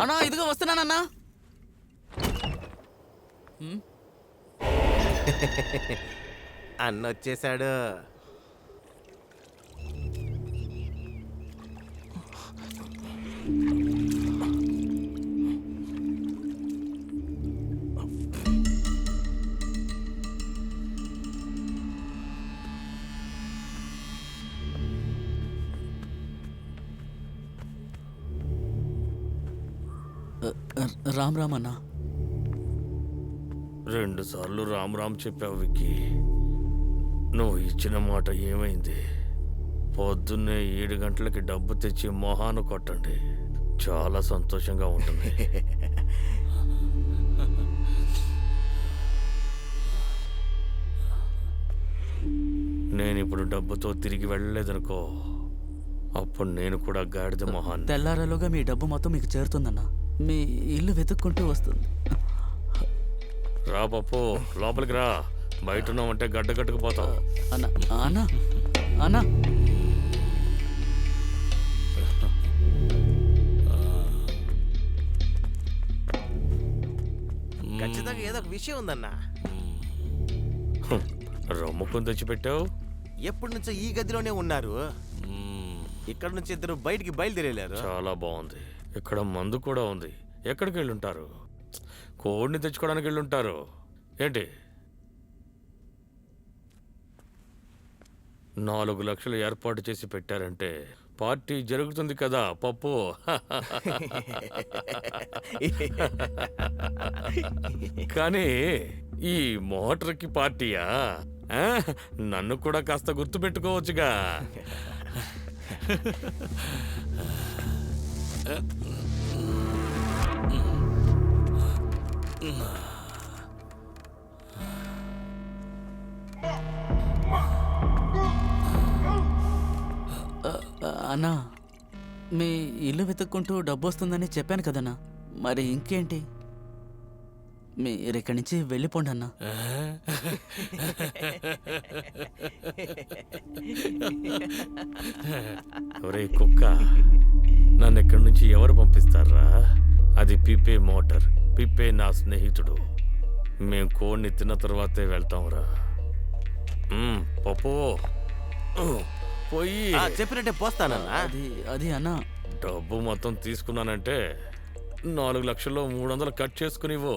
అన్నా ఇదిగో వస్తున్నానన్నా. అన్న వచ్చేసాడు. రామ్ రామ్ అన్నా. 2 సార్లు రామ్ రామ్ చెప్పావు విక్కీ. నువ్వు ఇచ్చిన మాట ఏమైంది? పొద్దున్నే 7 గంటలకి డబ్బు తెచ్చి మొహాను కొట్టండి, చాలా సంతోషంగా ఉంటుంది. నేను ఇప్పుడు డబ్బుతో తిరిగి వెళ్ళలేదనుకో, అప్పుడు నేను కూడా గాడిద మొహాన్ని. తెల్లారలోగా మీ డబ్బు మొత్తం మీకు చేరుతుందన్నా. మీ ఇల్లు వెతుక్కుంటూ వస్తుంది. రా పప్పు, లోపలికి రా. బయట ఉన్నావంటే గడ్డ కట్టుకుపోతావు. అన్నా అన్నా అన్నా ఖచ్చితంగా ఏదో ఒక విషయం ఉందన్నా. రమ్ముకుని తెచ్చిపెట్టావు. ఎప్పటి నుంచో ఈ గదిలోనే ఉన్నారు. ఇక్కడ నుంచి 2 బయటికి బయలుదేరేలారు. చాలా బాగుంది. ఇక్కడ మందు కూడా ఉంది. ఎక్కడికి వెళ్ళుంటారు? కోడిని తెచ్చుకోవడానికి వెళ్ళుంటారు ఏంటి? 4 లక్షలు ఏర్పాటు చేసి పెట్టారంటే పార్టీ జరుగుతుంది కదా పప్పు. కానీ ఈ మోటార్కి పార్టీయా? నన్ను కూడా కాస్త గుర్తు పెట్టుకోవచ్చుగా. అన్నా మీ ఇల్లు వెతుక్కుంటూ డబ్బు వస్తుందని చెప్పాను కదన్నా. మరి ఇంకేంటి, మీరు ఇక్కడి నుంచి వెళ్ళిపోండి అన్నా. ఒరే కుక్క, నన్ను ఇక్కడి నుంచి ఎవరు పంపిస్తారా? అది పిప్పే మోటార్. పిప్పే నా స్నేహితుడు. మేం కోడిని తిన్న తర్వాతే వెళ్తాంరా. పప్పు పోయి చెప్పినట్టే పోస్తానన్నా. అది అన్నా, డబ్బు మొత్తం తీసుకున్నానంటే 4 లక్షల్లో 300 కట్ చేసుకునివ్వు.